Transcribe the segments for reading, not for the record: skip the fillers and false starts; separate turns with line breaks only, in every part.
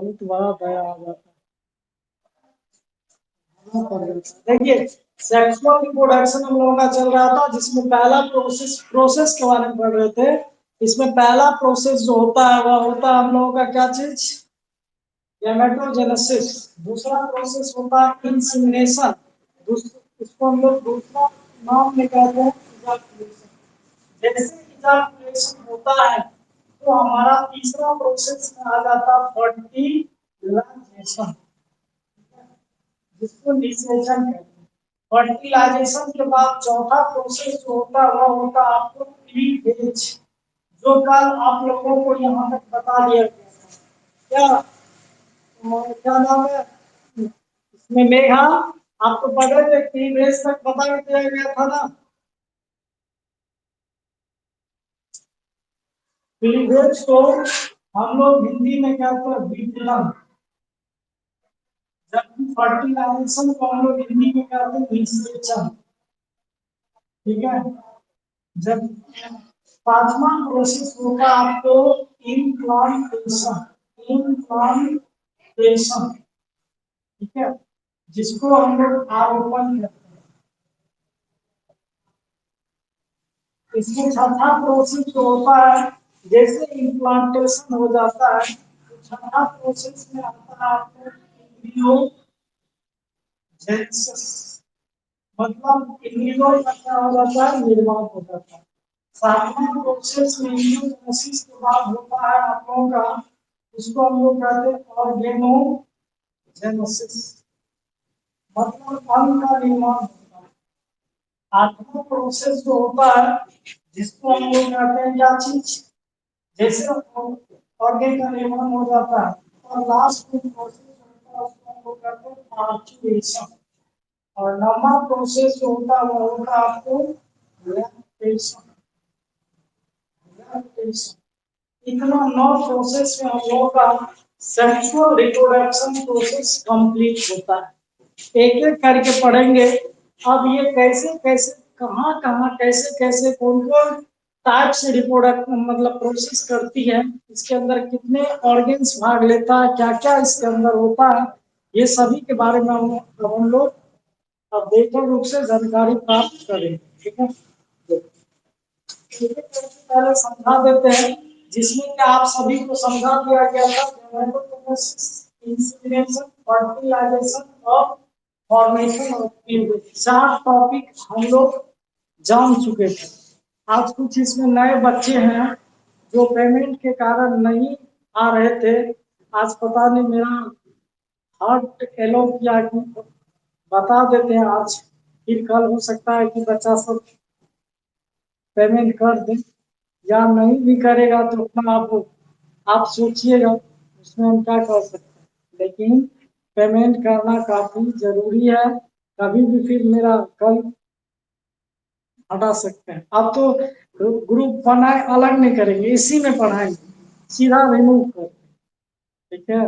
बहुत बड़ा दया आ जाता है। देखिए, सेक्सुअल रिप्रोडक्शन हम लोगों का चल रहा था, जिसमें पहला प्रोसेस के बारे में पढ़ रहे थे। इसमें पहला प्रोसेस जो होता है वह होता है हम लोगों का क्या चीज, गैमेटोजेनेसिस। दूसरा प्रोसेस होता है इंसीमिनेशन, इसको हम लोग दूसरा नाम में कहते हैं इजाकुलेशन। जैसे इजाकुलेशन होता है तो हमारा तीसरा प्रोसेस में आ जाता है फर्टिलाइजेशन, जिसको निषेचन कहते हैं। फर्टिलाइजेशन के बाद चौथा प्रोसेस जो होता है वह होता है आपको क्लीवेज, जो कल आप लोगों को यहाँ तक बता दिया गया था। क्या नाम है इसमें, मेघा आपको पढ़े थे क्लीवेज तक बता दिया गया था ना। क्लीवेज को हम लोग हिंदी में कहते हैं विपलन, जबकि फर्टिलाइजेशन को हम लोग हिंदी में कहते हैं निषेचन। ठीक है। जब पांचवा प्रोसेस होगा आपको इम्प्लांटेशन, इम्प्लांटेशन, ठीक है, जिसको हम लोग आरोपण कहते हैं। इसमें छठा प्रोसेस जो होता है, जैसे इम्प्लांटेशन हो जाता है तो छठा प्रोसेस में आता है आपको एम्ब्रियोजेनेसिस, मतलब एम्ब्रियो का क्या हो जाता है, निर्माण हो जाता है। सातवां प्रोसेस में एम्ब्रियोजेनेसिस के बाद होता है आप लोगों का, उसको हम लोग कहते हैं ऑर्गेनोजेनेसिस, मतलब अंग का निर्माण होता है। आठवां प्रोसेस जो होता है जिसको हम लोग कहते हैं क्या चीज, जैसे ऑर्गेन का निर्माण हो जाता है। और लास्ट प्रोसेस होता है उसको हम लोग कहते हैं पार्चुरेशन। और नौवां प्रोसेस जो होता है वो होता है आपको लैक्टेशन, लैक्टेशन। इतना 9 प्रोसेस में हम लोगों का सेक्सुअल रिप्रोडक्शन प्रोसेस कंप्लीट होता है। एक एक करके पढ़ेंगे। अब ये कैसे कैसे कहाँ कहाँ कैसे कैसे कौन कौन टाइप से रिप्रोडक्ट मतलब प्रोसेस करती है, इसके अंदर कितने ऑर्गन्स भाग लेता है, क्या क्या इसके अंदर होता है, ये सभी के बारे में हम लोग अब बेहतर रूप से जानकारी प्राप्त करें। ठीक है, पहले समझा देते हैं, जिसमें कि आप सभी को समझा दिया गया था इंसीमिनेशन, फर्टिलाइजेशन और फॉर्मेशन ऑफ क्लीवेज। 4 टॉपिक हम लोग जान चुके थे। आज कुछ इसमें नए बच्चे हैं जो पेमेंट के कारण नहीं आ रहे थे। आज पता नहीं मेरा हार्ट एलो किया कि बता देते हैं आज, फिर कल हो सकता है कि बच्चा सब पेमेंट कर दे, या नहीं भी करेगा तो अपना आप सोचिएगा, उसमें हम क्या कर सकते हैं। लेकिन पेमेंट करना काफी जरूरी है, कभी भी फिर मेरा कल हटा सकते हैं। अब तो ग्रुप बनाए अलग नहीं करेंगे, इसी में पढ़ाएंगे, सीधा रिमूव कर। ठीक है,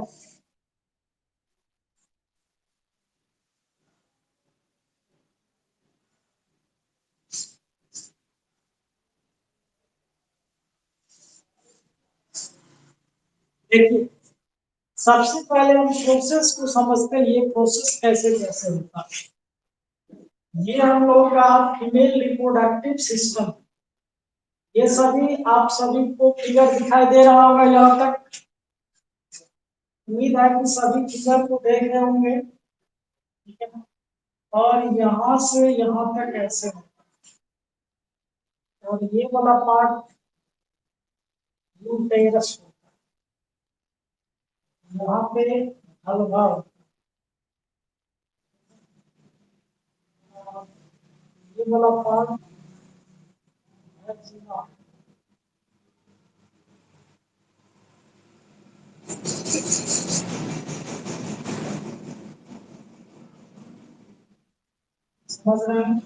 देखिए सबसे पहले हम प्रोसेस को समझते हैं, ये प्रोसेस कैसे कैसे होता है। ये हम लोग का फीमेल रिप्रोडक्टिव सिस्टम, ये सभी आप सभी को क्लियर दिखाई दे रहा होगा यहाँ तक। उम्मीद है कि सभी फिगर को देख रहे होंगे। ठीक है, और यहाँ से यहाँ तक ऐसे होता है, और ये वाला पार्ट यूटेरस होता है, यहाँ पे हलवा होता है, और ये वाला पार्ट वैजिना। समझ रहे हैं।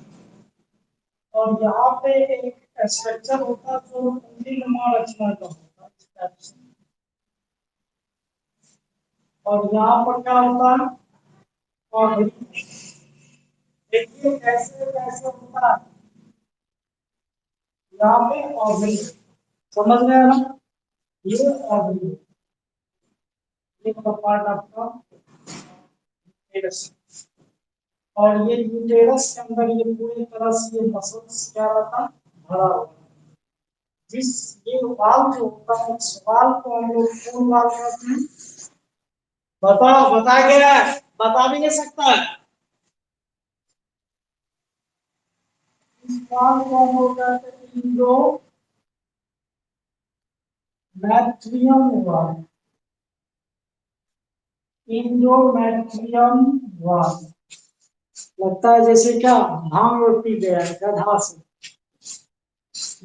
और यहाँ पे एक स्ट्रक्चर होता है जो कुंडलीनुमा रचना का होता है इस टाइप से। और यहाँ पर क्या होता है, और देखिए कैसे कैसे होता है, यहाँ पे ऑर्गन, समझ गए ना, ये ऑर्गन, एक पार्ट आपका यूटेरस, और ये यूटेरस के अंदर ये पूरी तरह से ये मसल्स क्या रहता भरा हुआ। जिस ये वाल जो होता है इस वाल को हम लोग कौन वाल कहते हैं? बताओ, बता के बता भी नहीं सकता है। इस वाल को हम लोग कहते हैं इंडोमेट्रियम वाल। इंडोमेट्रियम वाल लगता है जैसे क्या भांग रोटी गया है गधा से।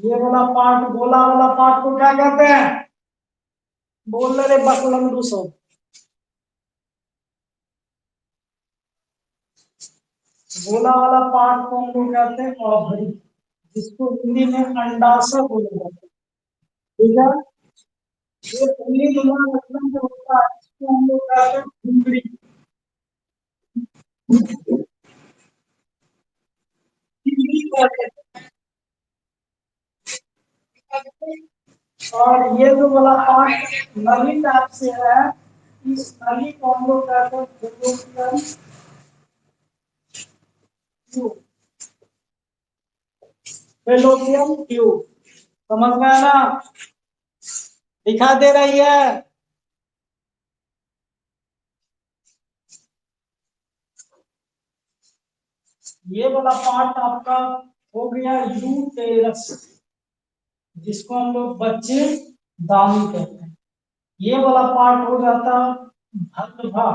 ये वाला पार्ट, गोला वाला पार्ट को क्या कहते हैं? बोल रहे बकलंदू सब। गोला वाला पार्ट को हम लोग कहते हैं ओवरी, जिसको हिंदी में अंडाशय बोला जाता है। ठीक है, ये पूरी दुनिया मतलब जो होता है इसको हम लोग कहते हैं फुंगड़ी। और ये जो वाला पार्ट नली टाइप से है, इस नली को हम लोग कहते हैं फेलोपियन ट्यूब। फेलोपियन ट्यूब समझ में आया ना? दिखा दे रही है। ये वाला पार्ट आपका हो गया यूटेरस, जिसको हम लोग बच्चे दानी कहते हैं। ये वाला पार्ट हो जाता भल्भा,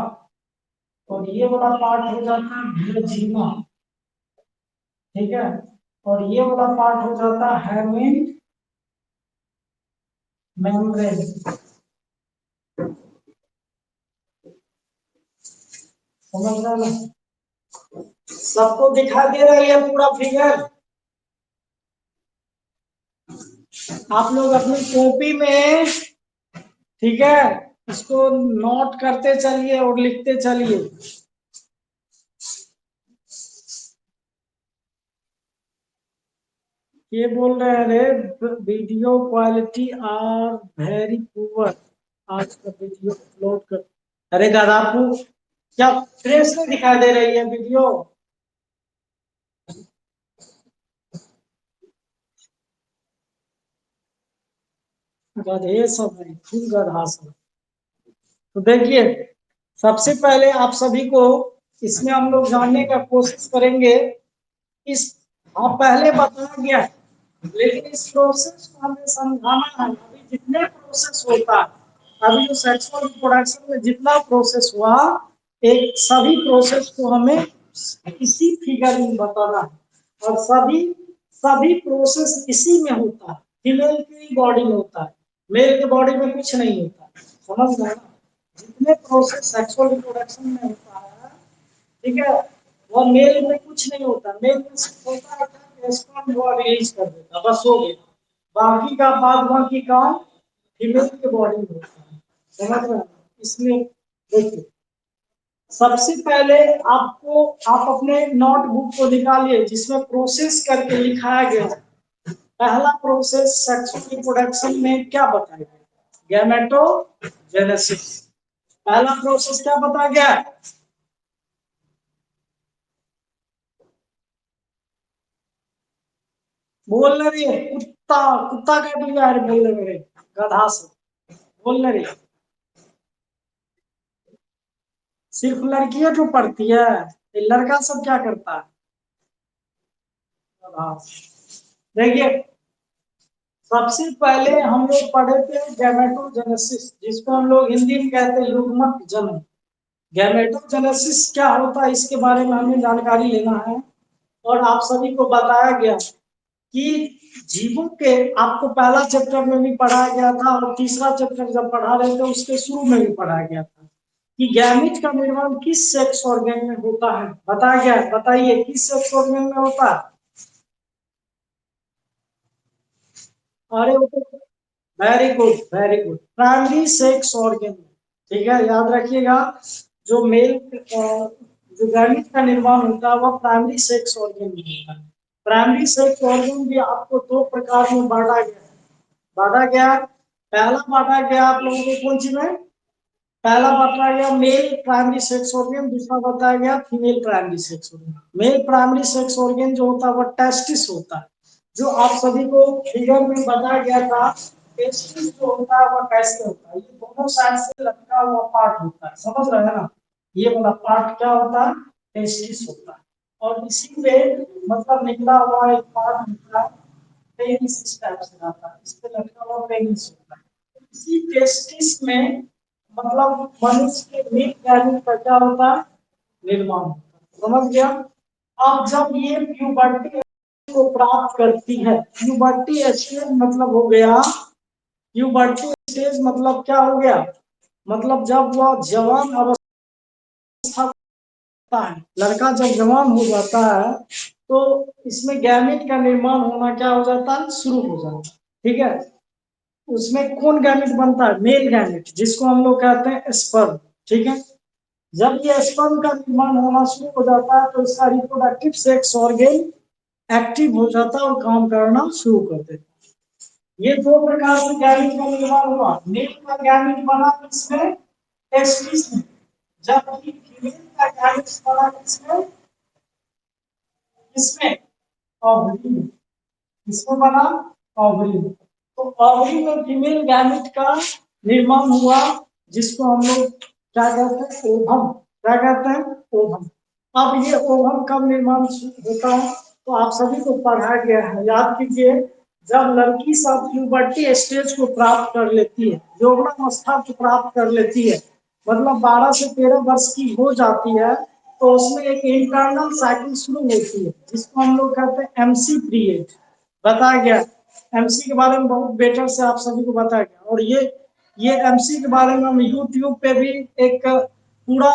और ये वाला पार्ट हो जाता भेजिना। ठीक है, और ये वाला पार्ट हो जाता हेमिन मेम्ब्रेन। समझ रहे ना? सबको दिखा दे रही है पूरा फिगर? आप लोग अपनी कॉपी में, ठीक है, इसको नोट करते चलिए और लिखते चलिए। ये बोल रहे हैं रे video quality are very poor, आज का वीडियो अपलोड कर। अरे दादापू, क्या फ्रेश नहीं दिखाई दे रही है वीडियो? गधे सब है, फुल गधा सब। तो देखिए, सबसे पहले आप सभी को इसमें हम लोग जानने का कोशिश करेंगे। इस हाँ पहले बताया गया है, लेकिन इस प्रोसेस को हमें समझाना है। अभी जितने प्रोसेस होता है, अभी जो सेक्सुअल रिप्रोडक्शन में जितना प्रोसेस हुआ, एक सभी प्रोसेस को हमें इसी फिगर में बताना है। और सभी सभी प्रोसेस इसी में होता है, फीमेल की बॉडी में होता है, मेल के बॉडी में कुछ नहीं होता। समझ गए ना? जितने प्रोसेस सेक्सुअल रिप्रोडक्शन में होता है, ठीक है, वो मेल में कुछ नहीं होता। मेल में सिर्फ होता है कि स्पर्म वो रिलीज कर देता, बस हो गया। बाकी का बाद बाकी काम फीमेल के बॉडी में होता है। समझ रहे हैं? इसलिए देखिए, सबसे पहले आपको, आप अपने नोटबुक को निकालिए जिसमें प्रोसेस करके लिखाया गया है। पहला प्रोसेस सेक्सुअल रिप्रोडक्शन में क्या बताया गया? गैमेटोजेनेसिस। पहला प्रोसेस क्या बताया गया? बोल रही है कुत्ता, कुत्ता का भी यार बोल रहे मेरे गधा से। बोल रही है सिर्फ लड़कियां जो पढ़ती है, ये लड़का सब क्या करता है? गधा। देखिए, सबसे पहले हम लोग पढ़े थे गैमेटोजेनेसिस, जिसको हम लोग हिंदी में कहते हैं युग्मक जन्म। गैमेटोजेनेसिस क्या होता है इसके बारे में हमें जानकारी लेना है। और आप सभी को बताया गया कि जीवों के, आपको पहला चैप्टर में भी पढ़ाया गया था और तीसरा चैप्टर जब पढ़ा रहे थे उसके शुरू में भी पढ़ाया गया था कि गैमीट का निर्माण किस सेक्स ऑर्गन में होता है। बताया गया, बताइए किस सेक्स ऑर्गन में होता है? अरे वो तो, very good very good, primary sex organ. ठीक है, याद रखिएगा। जो मेल जो गैमीट का निर्माण होता है वह प्राइमरी सेक्स ऑर्गन में होता है। प्राइमरी सेक्स ऑर्गन भी आपको दो प्रकार में बांटा गया है। बांटा गया, पहला बांटा गया आप लोगों को कौन सी में? पहला बताया गया मेल प्राइमरी सेक्स ऑर्गन, दूसरा बताया गया female primary sex organ. Male primary sex organ जो होता है वो टेस्टिस होता है, जो आप सभी को फिगर में बताया गया था। टेस्टिस जो होता है वो कैसे होता है, ये दोनों साइड से लटका हुआ पार्ट होता है, समझ रहे हैं ना। ये वाला पार्ट क्या होता है, टेस्टिस होता है। और इसी पे मतलब निकला हुआ एक पार्ट होता है, पेनिस इस टाइप से आता है, इस पे लटका हुआ पेनिस होता है। इसी टेस्टिस में मतलब मनुष्य के मीट गार्निंग का क्या होता है, निर्माण होता है, समझ गया। अब जब ये प्यूबर्टी को प्राप्त करती है, प्यूबर्टी स्टेज मतलब हो गया, प्यूबर्टी स्टेज मतलब क्या हो गया, मतलब जब वह जवान अवस्था है, लड़का जब जवान हो जाता है तो इसमें गैमेट का निर्माण होना क्या हो जाता है, शुरू हो जाता है, ठीक है। उसमें कौन गैमेट बनता है, मेल गैमेट, जिसको हम लोग कहते हैं स्पर्म, ठीक है। जब ये स्पर्म का निर्माण होना शुरू हो जाता है तो इसका रिप्रोडक्टिव सेक्स ऑर्गन एक्टिव हो जाता है और काम करना शुरू कर देता है। ये दो प्रकार से गैमेट का निर्माण हुआ, मेल का गैमेट बना किसमें, टेस्टिस में, जबकि फीमेल का गैमेट बना किसमें, किसमें, ओवरी में। किसमें बना, ओवरी में। तो ओवरी में फीमेल गैमेट का निर्माण हुआ, जिसको हम लोग क्या कहते हैं, ओवम, क्या कहते हैं, ओवम। अब ये ओवम कब निर्माण होता है, तो आप सभी को पढ़ाया गया है, याद कीजिए। जब लड़की सब प्यूबर्टी स्टेज को प्राप्त कर लेती है, यौवनावस्था को प्राप्त कर लेती है, मतलब 12 से 13 वर्ष की हो जाती है, तो उसमें एक इंटरनल साइकिल शुरू होती है, जिसको हम लोग कहते हैं एमसी पीरियड, बताया गया। एमसी के बारे में बहुत बेटर से आप सभी को बताया गया। और ये एमसी के बारे में हम यूट्यूब पे भी एक पूरा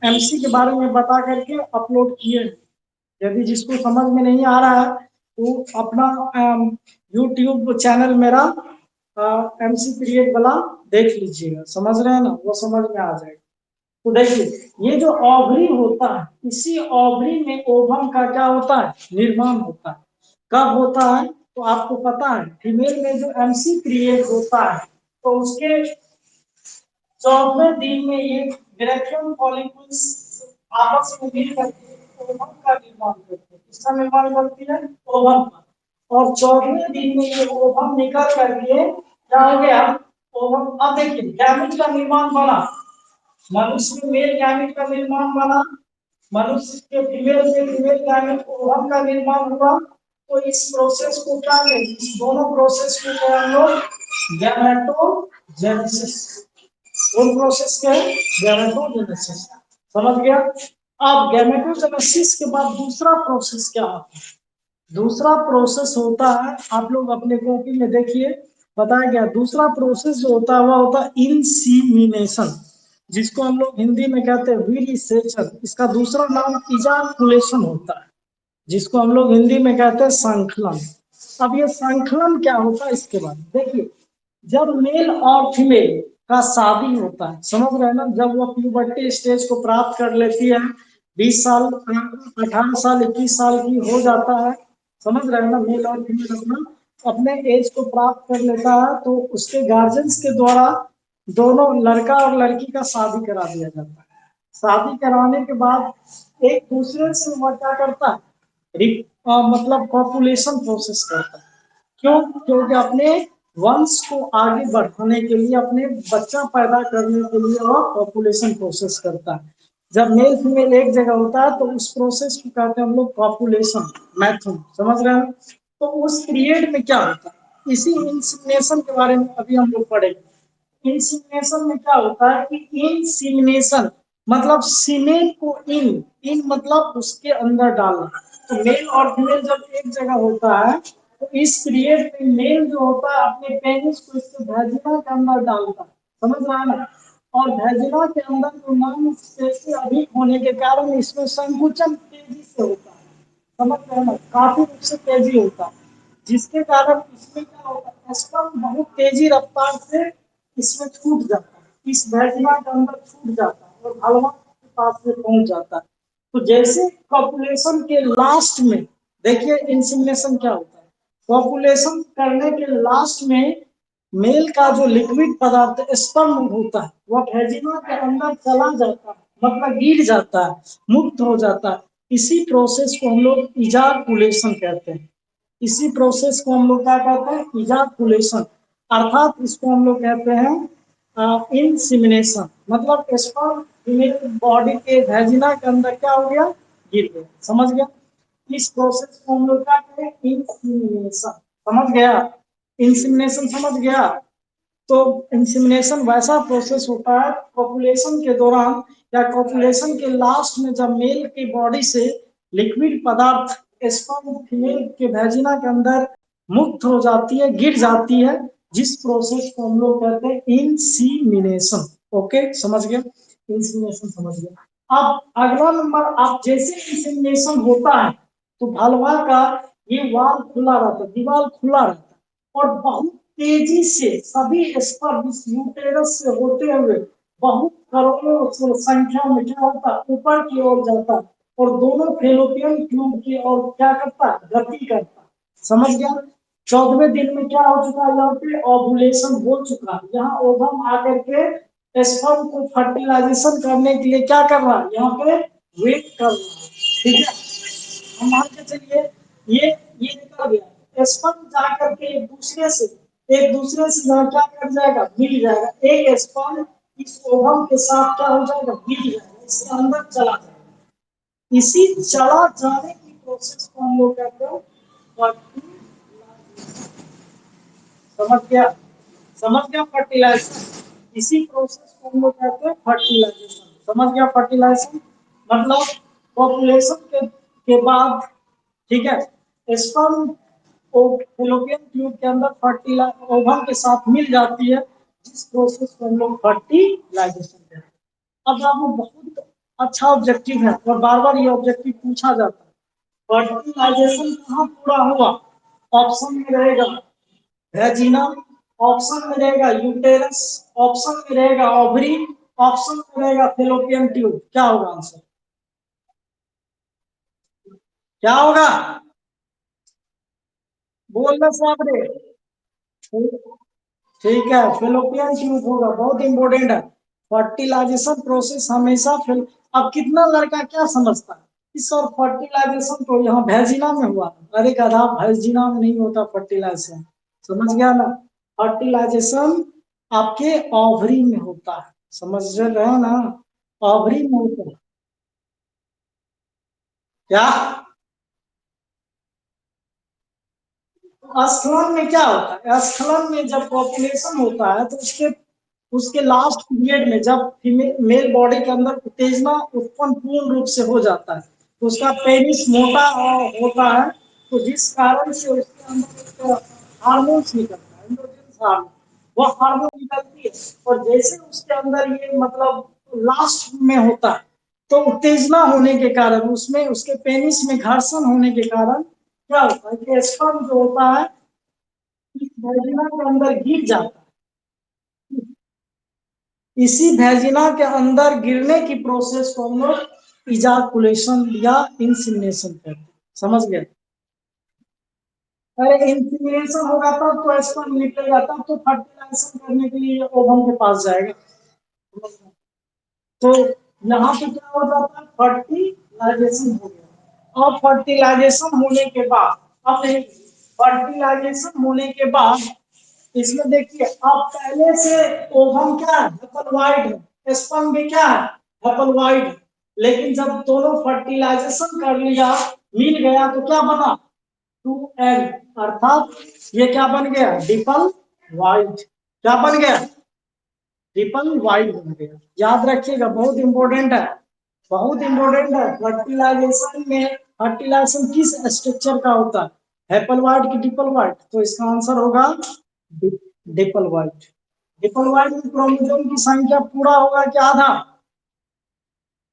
एमसी के बारे में बता करके अपलोड किए हैं। यदि जिसको समझ में नहीं आ रहा है तो अपना यूट्यूब चैनल मेरा एमसी पीरियड वाला देख लीजिएगा, समझ रहे हैं ना, वो समझ में आ जाएगा। तो देखिए ये जो ओवरी होता है, इसी ओवरी में ओवम का क्या होता है, निर्माण होता है। कब होता है, तो आपको पता है फीमेल में जो एमसी पीरियड होता है तो उसके 14वें दिन में ये ग्रेजुअल फॉलिकल्स आपस में मिल करके ओवम का निर्माण करते हैं। किसका निर्माण करती है, ओवम का। और 14वें दिन में ये ओवम निकल करके क्या हो गया, ओवम। अब देखिए गैमेट का निर्माण बना, मनुष्य में मेल गैमेट का निर्माण बना, मनुष्य के फीमेल से फीमेल गैमेट ओवम का निर्माण हुआ। तो इस प्रोसेस को क्या कहते हैं, इस दोनों प्रोसेस को क्या हम लोग गैमेटोजेनेसिस, कौन प्रोसेस क्या है, गैमेटोजेनेसिस, समझ गया। अब गैमेटोजेनेसिस के बाद दूसरा प्रोसेस क्या होता है, दूसरा प्रोसेस होता है, आप लोग अपने कॉपी में देखिए बताया गया, दूसरा प्रोसेस जो होता है वह होता है इंसीमिनेशन, जिसको हम लोग हिंदी में कहते हैं विलिसेचन। इसका दूसरा नाम इजाकुलेशन होता है, जिसको हम लोग हिंदी में कहते हैं संकलन। अब ये संकलन क्या होता है इसके बाद देखिए, जब मेल और फीमेल का शादी होता है, समझ रहे हैं ना, जब वो प्यूबर्टी स्टेज को प्राप्त कर लेती है, 20 साल 18 साल 21 साल की हो जाता है, समझ रहे हैं ना, मेल और फीमेल अपना अपने एज को प्राप्त कर लेता है, तो उसके गार्जियंस के द्वारा दोनों लड़का और लड़की का शादी करा दिया जाता है। शादी कराने के बाद एक दूसरे से वह क्या करता है, मतलब पॉपुलेशन प्रोसेस करता है। क्यों, क्योंकि अपने वंश को आगे बढ़ाने के लिए, अपने बच्चा पैदा करने के लिए वह पॉपुलेशन प्रोसेस करता है। जब मेल फीमेल एक जगह होता है तो उस प्रोसेस को कहते हैं हम लोग पॉपुलेशन मैथड, समझ रहे हैं। तो उस पीरियड में क्या होता है, इसी इंसीमिनेशन के बारे में अभी हम लोग पढ़ेंगे। इंसीमिनेशन में क्या होता है कि इंसीमिनेशन मतलब सीमेन को इन मतलब उसके अंदर डालना। तो मेल और फीमेल जब एक जगह होता है तो इस पीरियड में मेल जो होता है अपने पेनिस को इसके वैजिना के अंदर डालता है, समझ रहा है ना। और वैजिना के अंदर जो मांसपेशी अधिक होने के कारण इसमें संकुचन तेजी से होता है, समझ रहे हैं ना, काफी रूप से तेजी होता है, जिसके कारण इसमें क्या होता है, स्पर्म बहुत तेजी रफ्तार से इसमें छूट जाता है, इस वैजिना के अंदर छूट जाता है और हलवा के पास में पहुंच जाता है। तो जैसे पॉपुलेशन के लास्ट में देखिए इंसीमिनेशन क्या होता है, पॉपुलेशन करने के लास्ट में मेल का जो लिक्विड पदार्थ स्पर्म होता है वह वेजिना के अंदर चला जाता है, मतलब गिर जाता है, मुक्त हो जाता है। इसी प्रोसेस को हम लोग इजाकुलेशन कहते हैं। इसी प्रोसेस को हम लोग क्या कहते हैं? इजाकुलेशन। अर्थात इसको हम लोग कहते हैं इंसिमिनेशन। मतलब स्पर्म फीमेल बॉडी के वेजिना के अंदर क्या हो गया? गिर गया। समझ गया? इस प्रोसेस को हम लोग क्या कहते हैं? इंसिमिनेशन। समझ गया? इंसिमिनेशन समझ गया? तो इंसिमिनेशन वैसा प्रोसेस होता है कॉपुलेशन के दौरान या कॉपुलेशन के लास्ट में, जब मेल की बॉडी से लिक्विड पदार्थ स्पर्म फीमेल के वेजिना के अंदर मुक्त हो जाती है, गिर जाती है, जिस प्रोसेस को हम लोग कहते हैं इंसीमिनेशन। ओके, समझ गया? इंसीमिनेशन समझ गया। अब अगला नंबर, आप जैसे इंसीमिनेशन होता है तो भलवा का ये वाल खुला रहता है, दीवार खुला रहता है, और बहुत तेजी से सभी स्पर्म इस यूटेरस से होते हुए बहुत करोड़ों संख्या में क्या होता है? ऊपर की ओर जाता है और दोनों फेलोपियन ट्यूब की ओर क्या करता है? गति करता है। समझ गया? 14वें दिन में क्या हो चुका है? यहाँ पे ओवुलेशन हो चुका है। यहाँ ओवम आकर के स्पर्म को फर्टिलाइजेशन करने के लिए क्या कर रहा है? यहाँ पे वेट कर रहा है। ठीक है, हम मान के चलिए ये निकल गया, स्पर्म जा करके एक दूसरे से यहाँ क्या कर जाएगा? मिल जाएगा। एक स्पर्म इस ओवम के साथ क्या हो जाएगा? मिल जाएगा, इसके अंदर चला जाएगा। इसी चला जाने की प्रोसेस को हम लोग कहते हैं फर्टिलाइजेशन। समझ गया? समझ गया? फर्टिलाइजेशन, इसी प्रोसेस को हम लोग कहते हैं फर्टिलाइजेशन। समझ गया? फर्टिलाइजेशन मतलब पॉपुलेशन के बाद, ठीक है, स्पर्म फेलोपियन ट्यूब के अंदर फर्टिलाइज ओवम के साथ मिल जाती है, जिस प्रोसेस को हम लोग फर्टिलाइजेशन कहते हैं। अब आपको बहुत अच्छा ऑब्जेक्टिव है और बार बार ये ऑब्जेक्टिव पूछा जाता है। फर्टिलाइजेशन कहाँ पूरा हुआ? ऑप्शन में रहेगा वेजिना, ऑप्शन में रहेगा यूटेरस, ऑप्शन में रहेगा ओवरी, ऑप्शन में रहेगा फेलोपियन ट्यूब। क्या होगा आंसर? क्या होगा? बोलना साहब रे। ठीक है, फेलोपियन ट्यूब होगा। बहुत इंपॉर्टेंट है। फर्टिलाइजेशन प्रोसेस हमेशा अब कितना लड़का क्या समझता है इस, और फर्टिलाइजेशन तो यहाँ वेजिना में हुआ। अरे गधा, वेजिना में नहीं होता फर्टिलाइजेशन। समझ गया ना? फर्टिलाइजेशन आपके ओवरी में होता है। समझ रहे हो ना? ओवरी में होता है। क्या? स्खलन में क्या होता है? स्खलन में जब पॉपुलेशन होता है तो उसके उसके लास्ट पीरियड में, जब फीमेल मेल बॉडी के अंदर उत्तेजना उत्पन्न पूर्ण रूप से हो जाता है, तो उसका पेनिस मोटा होता है, तो जिस कारण से उसके अंदर हार्मोन्स निकलता है, एंडोजेनस हार्मोन, वो हार्मोन निकलती है। और जैसे उसके अंदर ये मतलब लास्ट में होता है, तो उत्तेजना होने के कारण, उसमें उसके पेनिस में घर्षण होने के कारण क्या होता है कि स्पर्म जो होता है इस वेजिना के अंदर गिर जाता है। इसी वेजिना के अंदर गिरने की प्रोसेस को हम लोग इजाकुलेशन या इंसिमिनेशन कहते हैं। समझ गए? अरे इंसिमिनेशन होगा तब तो स्पर्म निकलेगा, तब तो फर्टिलाइजेशन करने के लिए ओवम के पास जाएगा। तो यहाँ पे क्या हो जाता है? फर्टिलाइजेशन हो गया। अब फर्टिलाइजेशन होने के बाद, अब फर्टिलाइजेशन होने के बाद इसमें देखिए, अब पहले से ओवम क्या है? हेपलवाइड है, स्पर्म भी क्या है? हेपलवाइड है। लेकिन जब दोनों फर्टिलाइजेशन कर लिया, मिल गया, तो क्या बना? 2 एन, अर्थात ये क्या बन गया? डिपल वाइड। क्या बन गया? ट्रिपल वाइड बन गया। याद रखिएगा, बहुत इंपॉर्टेंट है, बहुत इंपॉर्टेंट है। फर्टिलाइजेशन में फर्टिलाइजेशन किस स्ट्रक्चर का होता है? हेपल वाइड की डिपल वाइड? तो इसका आंसर होगा डिपल वाइड। डिपल वाइड में क्रोमोसोम की संख्या पूरा होगा क्या आधा?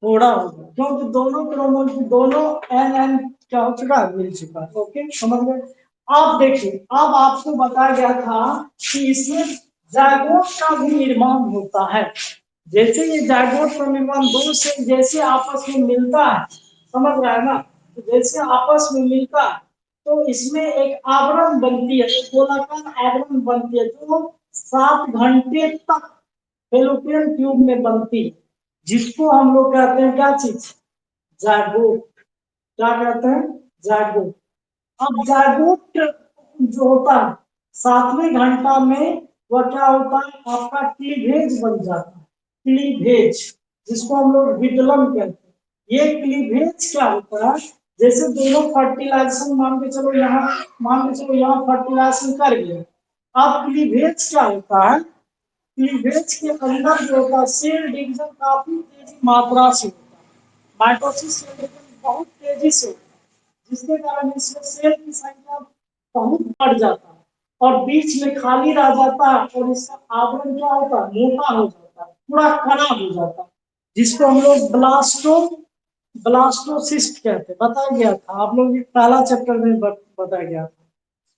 थोड़ा होगा, क्योंकि दोनों क्रोमोसोम, दोनों एन एन क्या हो चुका है? मिल चुका है। ओके, समझ गए? अब देखिए, अब आपको बताया गया था कि इसमें जायगोट का भी निर्माण होता है। जैसे ये जायगोट का निर्माण दो से जैसे आपस में मिलता है, समझ रहा है ना? तो जैसे आपस में मिलता है तो इसमें एक आवरण बनती है, एक गोलाकार आवरण बनती है, जो 7 घंटे तक फेलोपियन ट्यूब में बनती है, जिसको हम लोग कहते हैं क्या चीज, जायगोट। क्या कहते हैं, जायगोट। अब जायगोट जो होता है 7वें घंटा में वह क्या होता है, आपका क्लीवेज बन जाता है। क्लीवेज, जिसको हम लोग विदलन कहते हैं। ये क्लीवेज क्या होता है, जैसे दोनों फर्टिलाइजेशन मान के चलो यहाँ, मान के चलो यहाँ फर्टिलाइजेशन कर गए। अब क्लीवेज क्या होता है, क्लीवेज के अंदर जो होता है सेल डिवीजन काफी तेजी मात्रा से होता है। माइटोसिस सेल डिवीजन बहुत तेजी से होता है, जिसके कारण इसमें सेल की संख्या बहुत बढ़ जाता है और बीच में खाली रह जाता है और इसका आवरण क्या होता है, मोटा हो जाता है, पूरा कड़ा हो जाता है, जिसको हम लोग ब्लास्टोसिस्ट कहते हैं। बताया गया था आप लोग पहला चैप्टर में बताया गया था।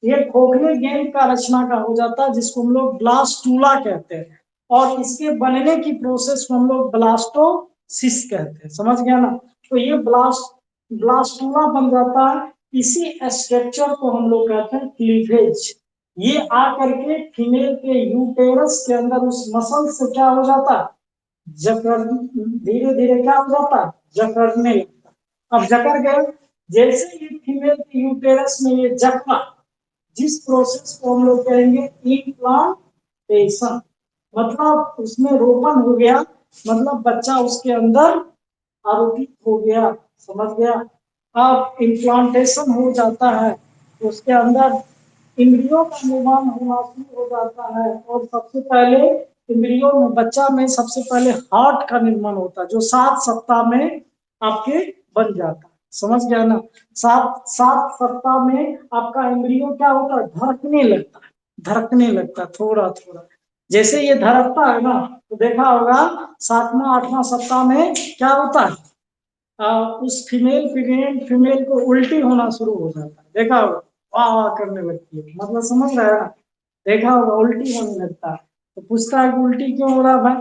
ये खोखले गेंद का रचना का हो जाता है, जिसको हम लोग ब्लास्टूला कहते हैं, और इसके बनने की प्रोसेस को हम लोग ब्लास्टोसिस कहते हैं। समझ गया ना। तो ये ब्लास्टूला बन जाता है। इसी स्ट्रक्चर को हम लोग कहते हैं क्लीवेज। ये आकर के फीमेल के यूटेरस के अंदर उस मसल से क्या हो जाता है, जकड़, धीरे धीरे क्या हो जाता है, जकड़ने लगता है। अब जकड़ गए, जैसे ये फीमेल के यूटेरस में ये जकड़ा, जिस प्रोसेस को हम लोग कहेंगे इम्प्लांटेशन, मतलब उसमें रोपण हो गया, मतलब बच्चा उसके अंदर आरोपित हो गया। समझ गया। अब इम्प्लांटेशन हो जाता है तो उसके अंदर इंद्रियों का निर्माण होना शुरू हो जाता है, और सबसे पहले इंद्रियों में, बच्चा में सबसे पहले हार्ट का निर्माण होता है, जो 7 सप्ताह में आपके बन जाता है। समझ गया ना। 7 सप्ताह में आपका इंद्रियों क्या होता है, धड़कने लगता है, धड़कने लगता है थोड़ा थोड़ा। जैसे ये धड़कता है ना, तो देखा होगा 7वां 8वां सप्ताह में क्या होता है, उस फीमेल प्रेग्नेंट फीमेल को उल्टी होना शुरू हो जाता है। देखा होगा, वाह वाह करने लगती है, मतलब समझ रहे हैं ना। देखा होगा उल्टी होने लगता है, तो पूछता है कि उल्टी क्यों हो रहा है भाई,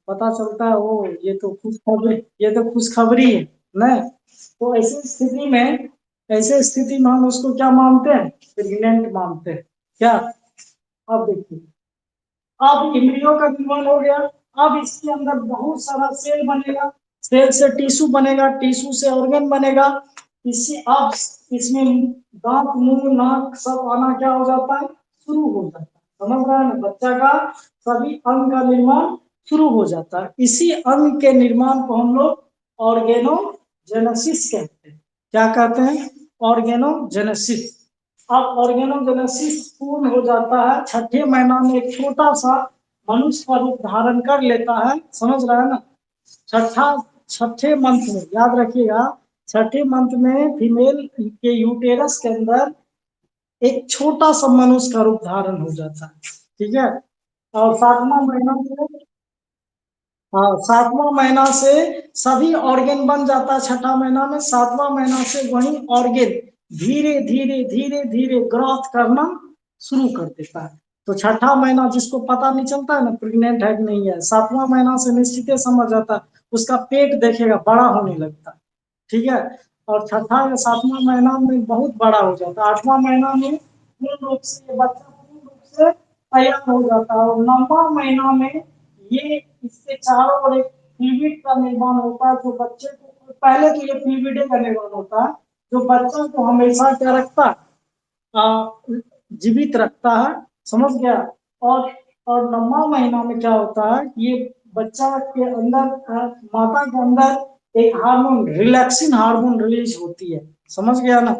पता चलता है वो ये तो खुशखबरी, ये तो खुशखबरी है ना। तो ऐसे स्थिति में हम उसको क्या मानते हैं, प्रेग्नेंट मानते हैं क्या। अब देखिए, अब इंद्रियों का निर्माण हो गया। अब इसके अंदर बहुत सारा सेल बनेगा, सेल से टिश्यू बनेगा, टिश्यू से ऑर्गन बनेगा। इससे अब इसमें दांत मुंह नाक सब आना क्या हो जाता है, शुरू हो जाता है। समझ रहे हैं ना, बच्चा का सभी अंग का निर्माण शुरू हो जाता है। इसी अंग के निर्माण को हम लोग ऑर्गेनोजेनेसिस कहते हैं। क्या कहते हैं, ऑर्गेनोजेनेसिस। अब ऑर्गेनोजेनेसिस पूर्ण हो जाता है 6ठे महीना में, एक छोटा सा मनुष्य का रूप धारण कर लेता है। समझ रहा है ना। छठा 6ठे मंथ में, याद रखिएगा, 6ठे मंथ में फीमेल के यूटेरस के अंदर एक छोटा सा मनुष्य का रूप धारण हो जाता है। ठीक है। और 7वां महीना से, हाँ 7वां महीना से सभी ऑर्गेन बन जाता है। 6ठा महीना में, 7वां महीना से वही ऑर्गेन धीरे धीरे धीरे धीरे ग्रोथ करना शुरू कर देता है। तो 6ठा महीना जिसको पता नहीं चलता है ना प्रेग्नेंट है कि नहीं है, 7वां महीना से निश्चित ही समझ जाता है। उसका पेट देखेगा बड़ा होने लगता है। ठीक है। और छठा या 7वां महीना में बहुत बड़ा हो जाता है। 8वां महीना में पूर्ण रूप से ये बच्चा पूर्ण रूप से तैयार हो जाता है। और 9वां महीना में ये इसके चारों ओर एक फ्लूइड का निर्माण होता है, जो बच्चे को, पहले तो ये फ्लूइड का निर्माण होता है जो बच्चा को हमेशा क्या रखता है, जीवित रखता है। समझ गया। और और 9वां महीना में क्या होता है, ये बच्चा के अंदर, माता के अंदर एक हार्मोन, रिलैक्सिन हार्मोन रिलीज होती है। समझ गया ना।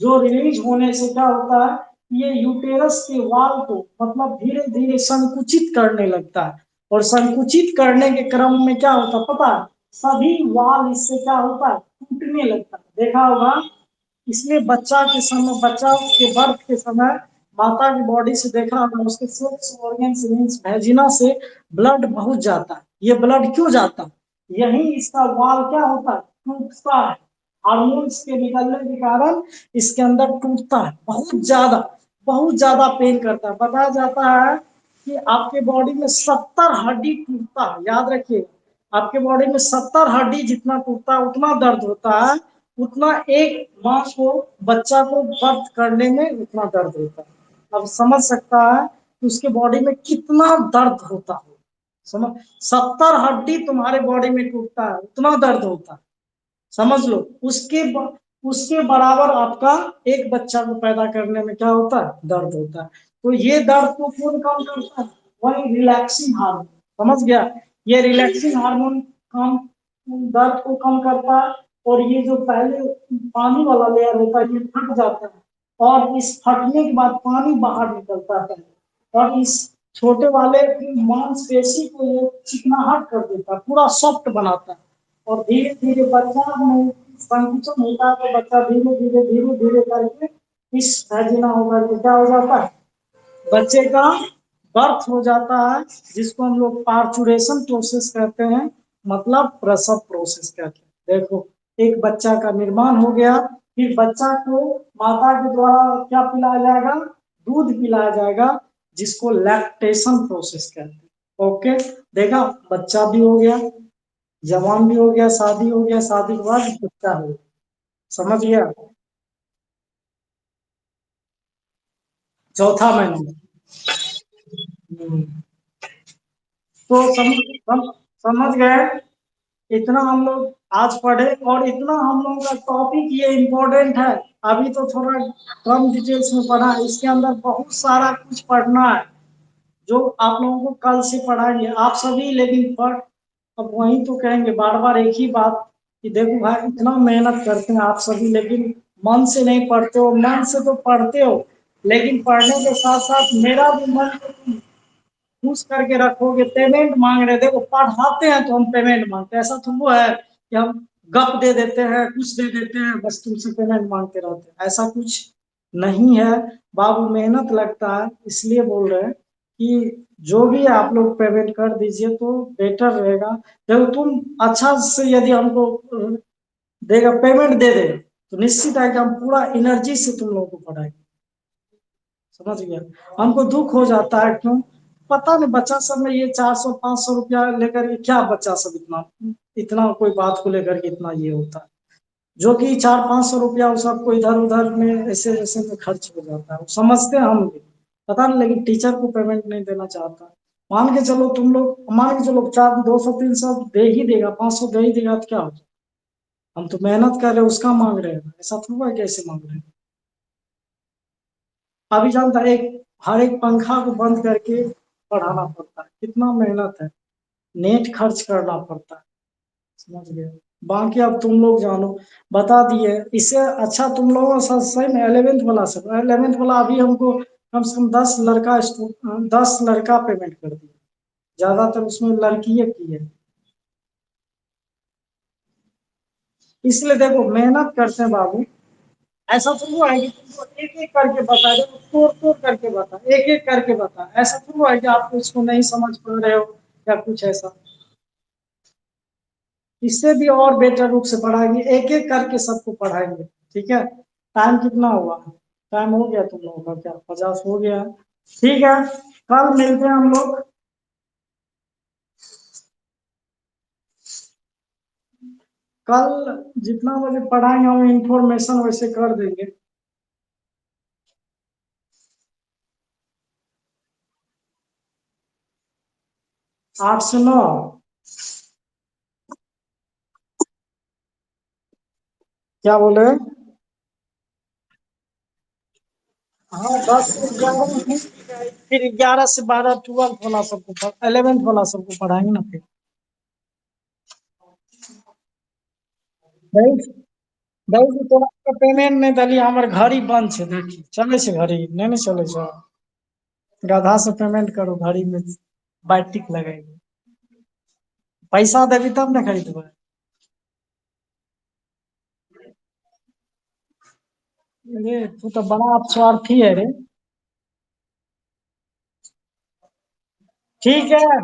जो रिलीज होने से क्या होता है, ये यूटेरस के वाल को मतलब धीरे धीरे संकुचित करने लगता है। और संकुचित करने के क्रम में क्या होता है पता है, सभी वाल इससे क्या होता है, टूटने लगता है। देखा होगा। इसलिए बच्चा के समय, बच्चा के बर्थ के समय माता की बॉडी से देखा होगा, उसके सेक्स ऑर्गन से मींस वेजिना से ब्लड बहुत जाता है। ये ब्लड क्यों जाता है, यही इसका वाल क्या होता है, टूटता है। हार्मोन्स के निकलने के कारण इसके अंदर टूटता है, बहुत ज्यादा पेन करता है। बताया जाता है कि आपके बॉडी में 70 हड्डी टूटता है। याद रखिए, आपके बॉडी में 70 हड्डी जितना टूटता है उतना दर्द होता है, उतना एक माँ को, बच्चा को बर्थ करने में उतना दर्द होता है। अब समझ सकता है कि उसके बॉडी में कितना दर्द होता है। समझ, 70 हड्डी तुम्हारे बॉडी में टूटता है, उतना दर्द होता है, समझ लो। उसके बराबर आपका एक बच्चा को पैदा करने में क्या होता है, दर्द होता है। तो ये दर्द को कौन कम करता है, वही रिलैक्सिंग हार्मोन, समझ गया। ये रिलैक्सिंग हार्मोन कम दर्द को कम करता है। और ये जो पहले पानी वाला लेयर होता है, ये फट जाता है, और इस फटने के बाद पानी बाहर निकलता है, और इस छोटे वाले मांसपेशी को ये चिकनाहट कर देता है, पूरा सॉफ्ट बनाता है। और धीरे धीरे बच्चा में संकुचन होता है, तो बच्चा धीरे धीरे करके इस भेजना होकर के क्या हो जाता है, बच्चे का बर्थ हो जाता है, जिसको हम लोग पार्चुरेशन प्रोसेस कहते हैं, मतलब प्रसव प्रोसेस कहते हैं। देखो, एक बच्चा का निर्माण हो गया, फिर बच्चा को माता के द्वारा क्या पिलाया जाएगा, दूध पिलाया जाएगा, जिसको लैक्टेशन प्रोसेस कहते हैं। ओके, देखा, बच्चा भी हो गया, जवान भी हो गया, शादी हो गया, शादी के बाद बच्चा हो गया, समझ गया। चौथा महीना। हम्म। तो समझ गए। इतना हम लोग आज पढ़े, और इतना हम लोगों का टॉपिक ये इम्पोर्टेंट है। अभी तो थोड़ा कम डिटेल्स में पढ़ा है, इसके अंदर बहुत सारा कुछ पढ़ना है, जो आप लोगों को कल से पढ़ाएंगे आप सभी। लेकिन पढ़, अब वही तो कहेंगे बार बार एक ही बात, कि देखो भाई इतना मेहनत करते हैं आप सभी, लेकिन मन से नहीं पढ़ते हो। मन से तो पढ़ते हो, लेकिन पढ़ने के साथ साथ मेरा भी मन खुश करके रखोगे। पेमेंट मांग रहे, देखो पढ़ाते हैं तो हम पेमेंट मांगते हैं, ऐसा तो वो है कि हम गप दे देते हैं, कुछ दे देते हैं, बस तुमसे पेमेंट मांगते रहते हैं, ऐसा कुछ नहीं है बाबू। मेहनत लगता है, इसलिए बोल रहे हैं कि जो भी आप लोग पेमेंट कर दीजिए तो बेटर रहेगा। देखो तुम अच्छा से यदि हमको देगा, पेमेंट दे देगा, तो निश्चित है कि हम पूरा एनर्जी से तुम लोगों को पढ़ाएंगे, समझ गया। हमको दुख हो जाता है, क्यों पता नहीं, बच्चा सब में ये 400 500 रुपया लेकर के क्या, बच्चा सब इतना इतना कोई बात को लेकर के इतना ये होता है, जो कि 400 500 रुपया वो सबको इधर उधर में ऐसे ऐसे में खर्च हो जाता है, वो समझते हैं हम भी, पता नहीं, लेकिन टीचर को पेमेंट नहीं देना चाहता। मान के चलो तुम लोग, मान के चलो चार 200 300 दे ही देगा, 500 दे ही देगा, तो क्या हो जाए। हम तो मेहनत कर रहे हैं, उसका मांग रहे हैं, ऐसा थोड़ा है, कैसे मांग रहे हैं। अभी जानता है, एक हर एक पंखा को बंद करके पढ़ाना पड़ता है, कितना मेहनत है, नेट खर्च करना पड़ता है, समझ गए। बाकी अब तुम लोग जानो, बता दिए। इससे अच्छा तुम लोगों का सही में 11th वाला, सब 11th वाला अभी हमको कम से कम 10 लड़का पेमेंट कर दिया, ज्यादातर उसमें लड़कियां की है। इसलिए देखो मेहनत करते हैं बाबू, ऐसा थोड़ा है कि तुमको एक एक करके बता दे, तोड़ तोड़ करके बता, एक एक करके बता, ऐसा थोड़ा है कि आप उसको नहीं समझ पा रहे हो या कुछ ऐसा। इससे भी और बेटर रूप से पढ़ाएंगे, एक एक करके सबको पढ़ाएंगे, ठीक है। टाइम कितना हुआ, टाइम हो गया तुम लोगों का क्या, 50 हो गया, ठीक है। कल मिलते हैं हम लोग, कल जितना बजे पढ़ाएंगे हम इंफॉर्मेशन वैसे कर देंगे। 8 से 9। क्या बोले। हाँ 10 से 11 में, फिर 11 से 12 ट्वेल्थ वाला सबको 11th वाला सबको पढ़ाएंगे ना फिर। भाई भाई तोरा के पेमेंट नहीं दली, हमर घड़ी बंद छै, देखी चले छै घड़ी नहीं, नहीं चले छै। गधा से पेमेंट करो, घड़ी में बैटिक लगेगी, पैसा देवी तब ना खरीदबै। अरे तू तो बड़ा स्वार्थी है रे। ठीक है,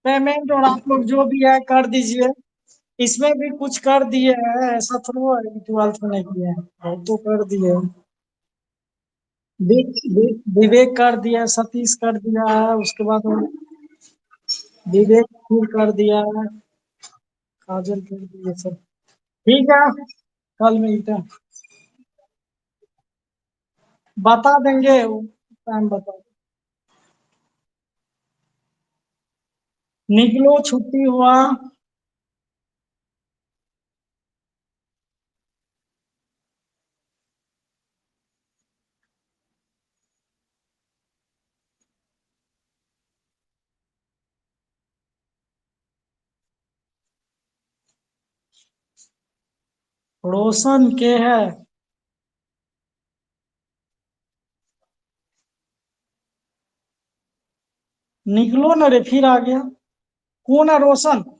पेमेंट और आप लोग जो भी है कर दीजिए। इसमें भी कुछ कर दिए हैं, ऐसा थोड़ा है कि 12th में नहीं किए हैं, बहुत तो कर दिए हैं। विवेक कर दिया, सतीश कर दिया है, उसके बाद विवेक फिर कर दिया है, काजल कर दिया सब। ठीक है, कल मिलते हैं, बता देंगे टाइम बता। निकलो छुट्टी हुआ। रोशन के है। निकलो ना रे, फिर आ गया। कौन है रोशन?